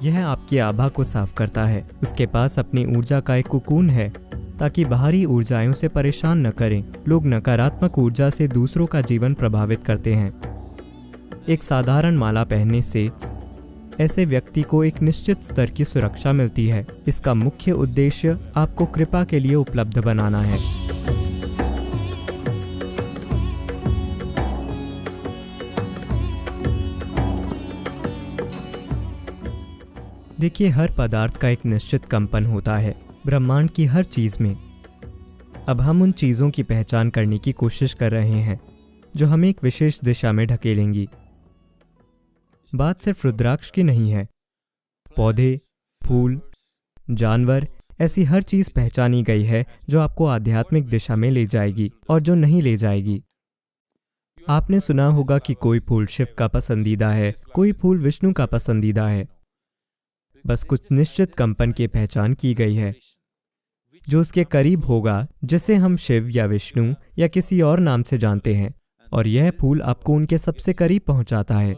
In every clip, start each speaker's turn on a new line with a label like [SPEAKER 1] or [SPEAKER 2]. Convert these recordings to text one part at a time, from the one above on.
[SPEAKER 1] यह आपकी आभा को साफ करता है। उसके पास अपनी ऊर्जा का एक कोकून है ताकि बाहरी ऊर्जाएं उसे परेशान न करें। लोग नकारात्मक ऊर्जा से दूसरों का जीवन प्रभावित करते हैं। एक साधारण माला पहनने से ऐसे व्यक्ति को एक निश्चित स्तर की सुरक्षा मिलती है। इसका मुख्य उद्देश्य आपको कृपा के लिए उपलब्ध बनाना है। देखिए, हर पदार्थ का एक निश्चित कंपन होता है, ब्रह्मांड की हर चीज में। अब हम उन चीजों की पहचान करने की कोशिश कर रहे हैं जो हमें एक विशेष दिशा में ढकेलेंगी। बात सिर्फ रुद्राक्ष की नहीं है। पौधे, फूल, जानवर, ऐसी हर चीज पहचानी गई है जो आपको आध्यात्मिक दिशा में ले जाएगी और जो नहीं ले जाएगी। आपने सुना होगा कि कोई फूल शिव का पसंदीदा है, कोई फूल विष्णु का पसंदीदा है। बस कुछ निश्चित कंपन की पहचान की गई है जो उसके करीब होगा, जिसे हम शिव या विष्णु या किसी और नाम से जानते हैं, और यह फूल आपको उनके सबसे करीब पहुंचाता है।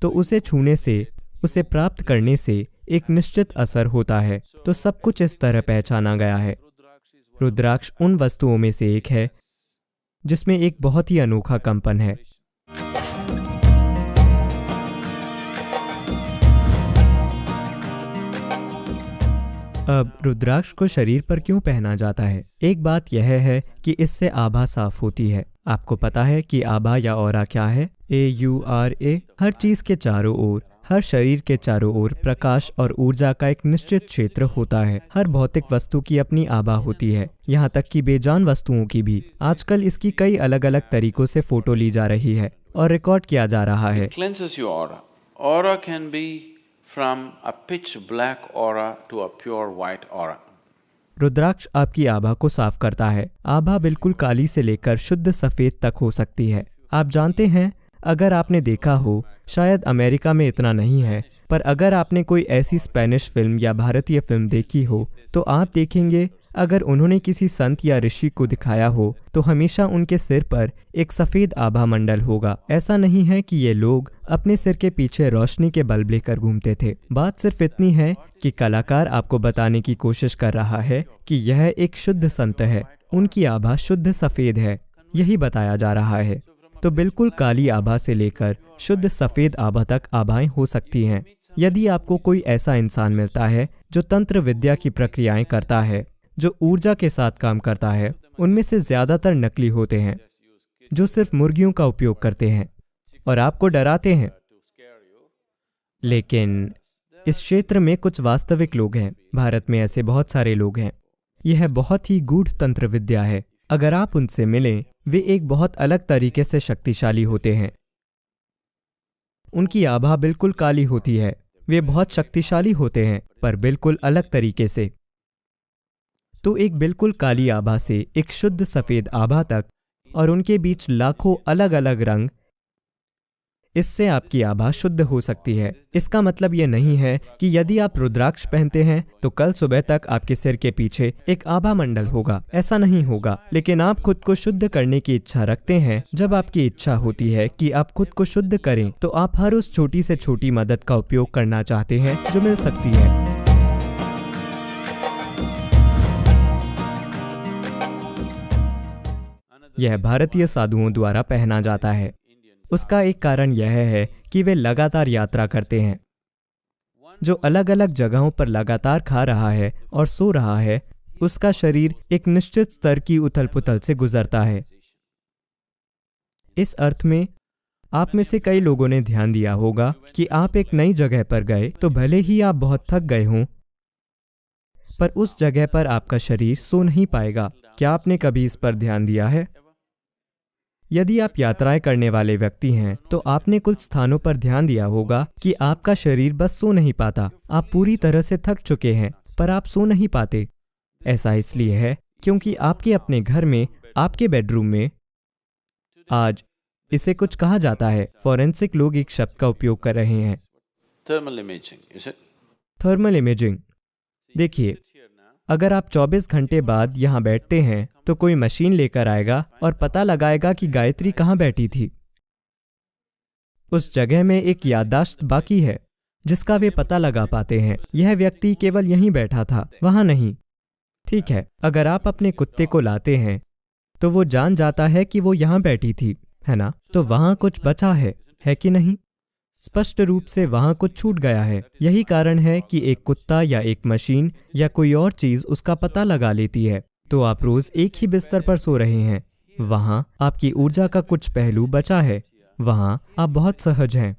[SPEAKER 1] तो उसे छूने से, उसे प्राप्त करने से एक निश्चित असर होता है। तो सब कुछ इस तरह पहचाना गया है। रुद्राक्ष उन वस्तुओं में से एक है जिसमें एक बहुत ही अनोखा कंपन है। अब रुद्राक्ष को शरीर पर क्यों पहना जाता है? एक बात यह है कि इससे आभा साफ होती है। आपको पता है कि आभा या ऑरा क्या है? AURA। हर चीज के चारों ओर, हर शरीर के चारों ओर प्रकाश और ऊर्जा का एक निश्चित क्षेत्र होता है। हर भौतिक वस्तु की अपनी आभा होती है, यहाँ तक कि बेजान वस्तुओं की भी। आजकल इसकी कई अलग अलग तरीकों से फोटो ली जा रही है और रिकॉर्ड किया जा रहा है।
[SPEAKER 2] Aura can be from a pitch black aura to a pure white aura.
[SPEAKER 1] रुद्राक्ष आपकी आभा को साफ करता है। आभा बिल्कुल काली से लेकर शुद्ध सफेद तक हो सकती है। आप जानते हैं, अगर आपने देखा हो, शायद अमेरिका में इतना नहीं है, पर अगर आपने कोई ऐसी स्पेनिश फिल्म या भारतीय फिल्म देखी हो तो आप देखेंगे, अगर उन्होंने किसी संत या ऋषि को दिखाया हो तो हमेशा उनके सिर पर एक सफेद आभा मंडल होगा। ऐसा नहीं है कि ये लोग अपने सिर के पीछे रोशनी के बल्ब लेकर घूमते थे। बात सिर्फ इतनी है कि कलाकार आपको बताने की कोशिश कर रहा है कि यह एक शुद्ध संत है, उनकी आभा शुद्ध सफेद है, यही बताया जा रहा है। तो बिल्कुल काली आभा से लेकर शुद्ध सफेद आभा तक आभाएं हो सकती हैं। यदि आपको कोई ऐसा इंसान मिलता है जो तंत्र विद्या की प्रक्रियाएं करता है, जो ऊर्जा के साथ काम करता है, उनमें से ज्यादातर नकली होते हैं जो सिर्फ मुर्गियों का उपयोग करते हैं और आपको डराते हैं। लेकिन इस क्षेत्र में कुछ वास्तविक लोग हैं। भारत में ऐसे बहुत सारे लोग हैं। यह बहुत ही गूढ़ तंत्र विद्या है। अगर आप उनसे मिलें, वे एक बहुत अलग तरीके से शक्तिशाली होते हैं। उनकी आभा बिल्कुल काली होती है। वे बहुत शक्तिशाली होते हैं, पर बिल्कुल अलग तरीके से। तो एक बिल्कुल काली आभा से एक शुद्ध सफेद आभा तक, और उनके बीच लाखों अलग अलग रंग, इससे आपकी आभा शुद्ध हो सकती है। इसका मतलब यह नहीं है कि यदि आप रुद्राक्ष पहनते हैं तो कल सुबह तक आपके सिर के पीछे एक आभा मंडल होगा। ऐसा नहीं होगा। लेकिन आप खुद को शुद्ध करने की इच्छा रखते हैं। जब आपकी इच्छा होती है कि आप खुद को शुद्ध करें, तो आप हर उस छोटी से छोटी मदद का उपयोग करना चाहते हैं जो मिल सकती है। यह भारतीय साधुओं द्वारा पहना जाता है। उसका एक कारण यह है कि वे लगातार यात्रा करते हैं। जो अलग अलग जगहों पर लगातार खा रहा है और सो रहा है, उसका शरीर एक निश्चित स्तर की उथल पुथल से गुजरता है। इस अर्थ में आप में से कई लोगों ने ध्यान दिया होगा कि आप एक नई जगह पर गए तो भले ही आप बहुत थक गए हों, पर उस जगह पर आपका शरीर सो नहीं पाएगा। क्या आपने कभी इस पर ध्यान दिया है? यदि आप यात्राएं करने वाले व्यक्ति हैं तो आपने कुछ स्थानों पर ध्यान दिया होगा कि आपका शरीर बस सो नहीं पाता। आप पूरी तरह से थक चुके हैं, पर आप सो नहीं पाते। ऐसा इसलिए है क्योंकि आपके अपने घर में, आपके बेडरूम में, आज इसे कुछ कहा जाता है, फॉरेंसिक लोग एक शब्द का उपयोग कर रहे हैं, थर्मल इमेजिंग। देखिए, अगर आप 24 घंटे बाद यहाँ बैठते हैं तो कोई मशीन लेकर आएगा और पता लगाएगा कि गायत्री कहाँ बैठी थी। उस जगह में एक याददाश्त बाकी है जिसका वे पता लगा पाते हैं। यह व्यक्ति केवल यहीं बैठा था, वहां नहीं। ठीक है, अगर आप अपने कुत्ते को लाते हैं तो वो जान जाता है कि वो यहाँ बैठी थी, है ना? तो वहां कुछ बचा है कि नहीं? स्पष्ट रूप से वहां कुछ छूट गया है। यही कारण है कि एक कुत्ता या एक मशीन या कोई और चीज उसका पता लगा लेती है। तो आप रोज एक ही बिस्तर पर सो रहे हैं, वहां आपकी ऊर्जा का कुछ पहलू बचा है, वहां आप बहुत सहज हैं।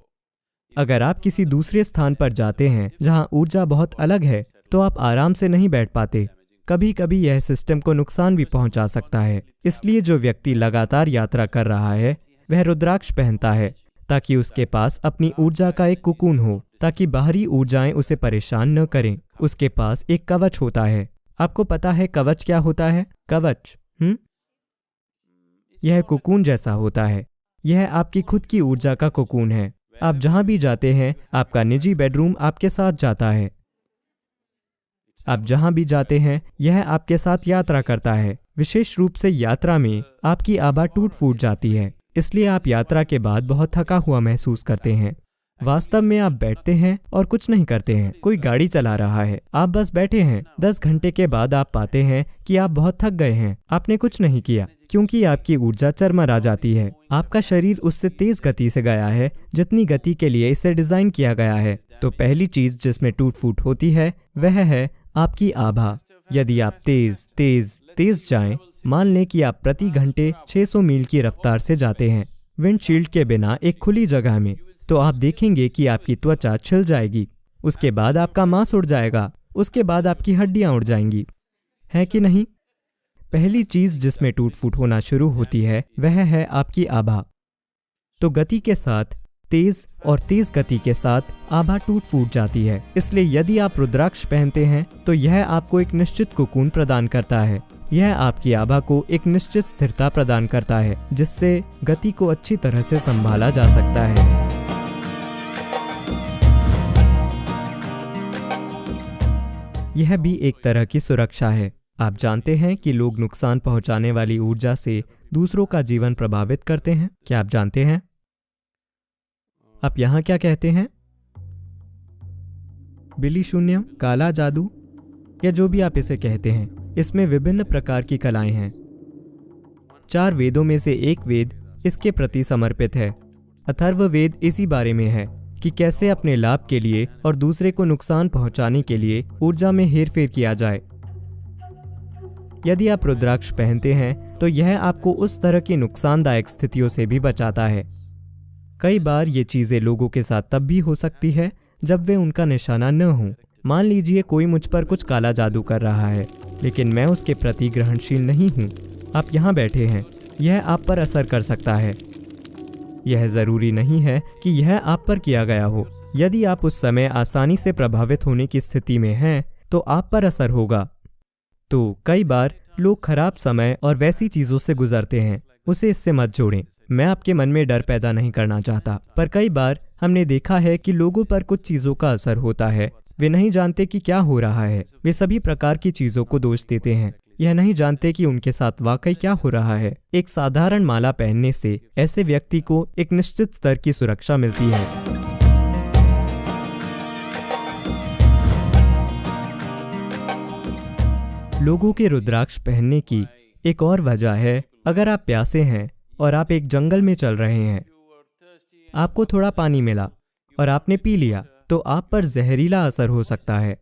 [SPEAKER 1] अगर आप किसी दूसरे स्थान पर जाते हैं जहां ऊर्जा बहुत अलग है, तो आप आराम से नहीं बैठ पाते। कभी कभी यह सिस्टम को नुकसान भी पहुंचा सकता है। इसलिए जो व्यक्ति लगातार यात्रा कर रहा है वह रुद्राक्ष पहनता है, ताकि उसके पास अपनी ऊर्जा का एक कुकून हो, ताकि बाहरी ऊर्जाएं उसे परेशान न करें। उसके पास एक कवच होता है। आपको पता है कवच क्या होता है? कवच यह कुकून जैसा होता है। यह आपकी खुद की ऊर्जा का कुकून है। आप जहां भी जाते हैं, आपका निजी बेडरूम आपके साथ जाता है। आप जहां भी जाते हैं, यह आपके साथ यात्रा करता है। विशेष रूप से यात्रा में आपकी आभा टूट फूट जाती है, इसलिए आप यात्रा के बाद बहुत थका हुआ महसूस करते हैं। वास्तव में आप बैठते हैं और कुछ नहीं करते हैं। कोई गाड़ी चला रहा है, आप बस बैठे हैं। 10 घंटे के बाद आप पाते हैं कि आप बहुत थक गए हैं। आपने कुछ नहीं किया, क्योंकि आपकी ऊर्जा चरमरा जाती है। आपका शरीर उससे तेज गति से गया है जितनी गति के लिए इसे डिजाइन किया गया है। तो पहली चीज जिसमें टूट फूट होती है वह है आपकी आभा। यदि आप तेज तेज तेज जाएं, मान लें कि आप प्रति घंटे 600 मील की रफ्तार से जाते हैं विंडशील्ड के बिना एक खुली जगह में, तो आप देखेंगे कि आपकी त्वचा छिल जाएगी। उसके बाद आपका मांस उड़ जाएगा। उसके बाद आपकी हड्डियां उड़ जाएंगी, है कि नहीं? पहली चीज जिसमें टूट फूट होना शुरू होती है वह है आपकी आभा। तो गति के साथ, तेज और तेज गति के साथ आभा टूट फूट जाती है। इसलिए यदि आप रुद्राक्ष पहनते हैं तो यह आपको एक निश्चित कुकून प्रदान करता है। यह आपकी आभा को एक निश्चित स्थिरता प्रदान करता है, जिससे गति को अच्छी तरह से संभाला जा सकता है। यह भी एक तरह की सुरक्षा है। आप जानते हैं कि लोग नुकसान पहुंचाने वाली ऊर्जा से दूसरों का जीवन प्रभावित करते हैं। क्या आप जानते हैं? आप यहाँ क्या कहते हैं? बिली शून्यम, काला जादू, या जो भी आप इसे कहते हैं, इसमें विभिन्न प्रकार की कलाएं हैं। 4 वेदों में से एक वेद इसके प्रति समर्पित है। अथर्ववेद इसी बारे में है कि कैसे अपने लाभ के लिए और दूसरे को नुकसान पहुंचाने के लिए ऊर्जा में हेरफेर किया जाए। यदि आप रुद्राक्ष पहनते हैं तो यह आपको उस तरह की नुकसानदायक स्थितियों से भी बचाता है। कई बार ये चीजें लोगों के साथ तब भी हो सकती है जब वे उनका निशाना न हो। मान लीजिए कोई मुझ पर कुछ काला जादू कर रहा है, लेकिन मैं उसके प्रति ग्रहणशील नहीं हूँ। आप यहाँ बैठे हैं, यह आप पर असर कर सकता है। यह जरूरी नहीं है कि यह आप पर किया गया हो। यदि आप उस समय आसानी से प्रभावित होने की स्थिति में हैं, तो आप पर असर होगा। तो कई बार लोग खराब समय और वैसी चीजों से गुजरते हैं, उसे इससे मत जोड़ें। मैं आपके मन में डर पैदा नहीं करना चाहता, पर कई बार हमने देखा है कि लोगों पर कुछ चीजों का असर होता है। वे नहीं जानते कि क्या हो रहा है। वे सभी प्रकार की चीजों को दोष देते हैं, यह नहीं जानते कि उनके साथ वाकई क्या हो रहा है। एक साधारण माला पहनने से ऐसे व्यक्ति को एक निश्चित स्तर की सुरक्षा मिलती है। लोगों के रुद्राक्ष पहनने की एक और वजह है, अगर आप प्यासे हैं और आप एक जंगल में चल रहे हैं, आपको थोड़ा पानी मिला और आपने पी लिया, तो आप पर जहरीला असर हो सकता है।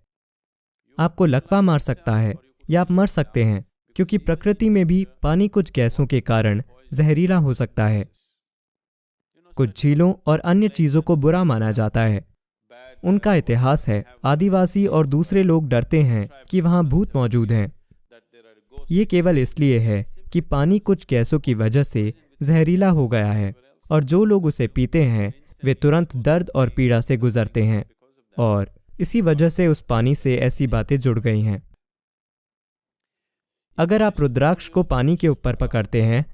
[SPEAKER 1] आपको लकवा मार सकता है या आप मर सकते हैं, क्योंकि प्रकृति में भी पानी कुछ गैसों के कारण जहरीला हो सकता है। कुछ झीलों और अन्य चीजों को बुरा माना जाता है। उनका इतिहास है, आदिवासी और दूसरे लोग डरते हैं कि वहां भूत मौजूद हैं। ये केवल इसलिए है कि पानी कुछ गैसों की वजह से जहरीला हो गया है, और जो लोग उसे पीते हैं वे तुरंत दर्द और पीड़ा से गुजरते हैं, और इसी वजह से उस पानी से ऐसी बातें जुड़ गई हैं। अगर आप रुद्राक्ष को पानी के ऊपर पकड़ते हैं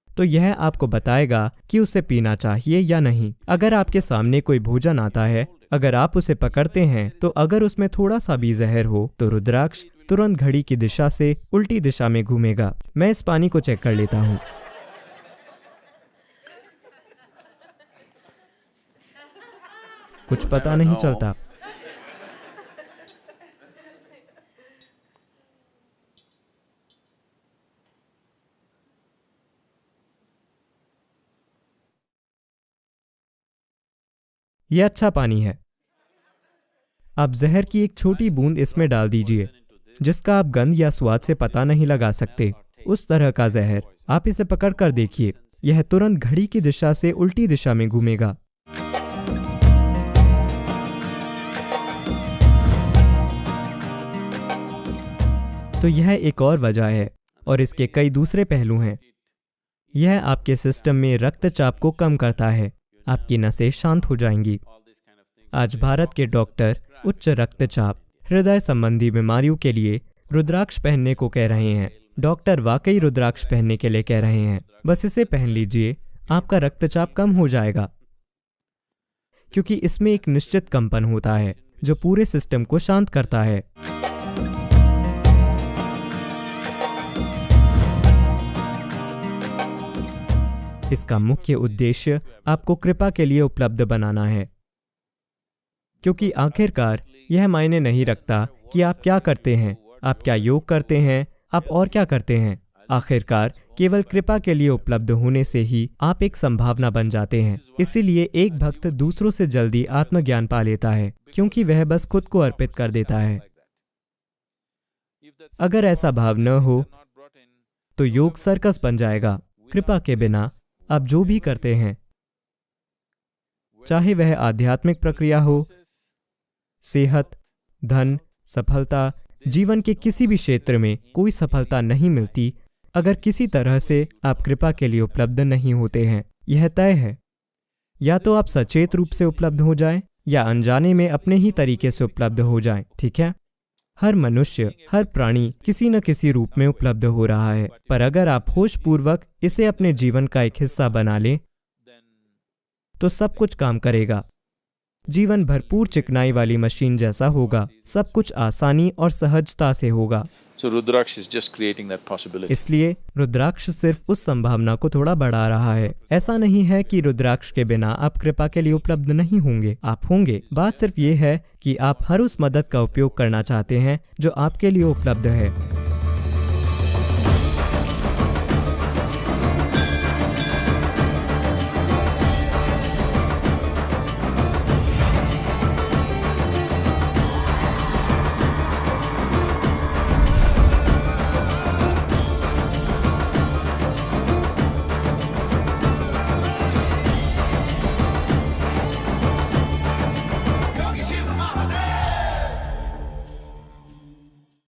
[SPEAKER 1] तो यह आपको बताएगा कि उसे पीना चाहिए या नहीं। अगर आपके सामने कोई भोजन आता है, अगर आप उसे पकड़ते हैं तो अगर उसमें थोड़ा सा भी जहर हो तो रुद्राक्ष तुरंत घड़ी की दिशा से उल्टी दिशा में घूमेगा। मैं इस पानी को चेक कर लेता हूँ। कुछ पता नहीं चलता। यह अच्छा पानी है। आप जहर की एक छोटी बूंद इसमें डाल दीजिए, जिसका आप गंध या स्वाद से पता नहीं लगा सकते। उस तरह का जहर। आप इसे पकड़ कर देखिए, यह तुरंत घड़ी की दिशा से उल्टी दिशा में घूमेगा। तो यह एक और वजह है, और इसके कई दूसरे पहलू हैं। यह आपके सिस्टम में रक्तचाप को कम करता है, आपकी नसें शांत हो जाएंगी। आज भारत के डॉक्टर उच्च रक्तचाप, हृदय संबंधी बीमारियों के लिए रुद्राक्ष पहनने को कह रहे हैं। डॉक्टर वाकई रुद्राक्ष पहनने के लिए कह रहे हैं। बस इसे पहन लीजिए, आपका रक्तचाप कम हो जाएगा, क्योंकि इसमें एक निश्चित कंपन होता है जो पूरे सिस्टम को शांत करता है। इसका मुख्य उद्देश्य आपको कृपा के लिए उपलब्ध बनाना है, क्योंकि आखिरकार यह मायने नहीं रखता कि आप क्या करते हैं, आप क्या योग करते हैं, आप और क्या करते हैं। आखिरकार केवल कृपा के लिए उपलब्ध होने से ही आप एक संभावना बन जाते हैं। इसीलिए एक भक्त दूसरों से जल्दी आत्मज्ञान पा लेता है, क्योंकि वह बस खुद को अर्पित कर देता है। अगर ऐसा भाव न हो तो योग सर्कस बन जाएगा। कृपा के बिना आप जो भी करते हैं, चाहे वह आध्यात्मिक प्रक्रिया हो, सेहत, धन, सफलता, जीवन के किसी भी क्षेत्र में कोई सफलता नहीं मिलती अगर किसी तरह से आप कृपा के लिए उपलब्ध नहीं होते हैं। यह तय है, या तो आप सचेत रूप से उपलब्ध हो जाएं या अनजाने में अपने ही तरीके से उपलब्ध हो जाएं। ठीक है, हर मनुष्य, हर प्राणी किसी न किसी रूप में उपलब्ध हो रहा है, पर अगर आप होशपूर्वक इसे अपने जीवन का एक हिस्सा बना लें तो सब कुछ काम करेगा। जीवन भरपूर चिकनाई वाली मशीन जैसा होगा, सब कुछ आसानी और सहजता से होगा।
[SPEAKER 2] So Rudraksh is just creating that possibility.
[SPEAKER 1] इसलिए रुद्राक्ष सिर्फ उस संभावना को थोड़ा बढ़ा रहा है। ऐसा नहीं है कि रुद्राक्ष के बिना आप कृपा के लिए उपलब्ध नहीं होंगे, आप होंगे। बात सिर्फ ये है कि आप हर उस मदद का उपयोग करना चाहते हैं जो आपके लिए उपलब्ध है।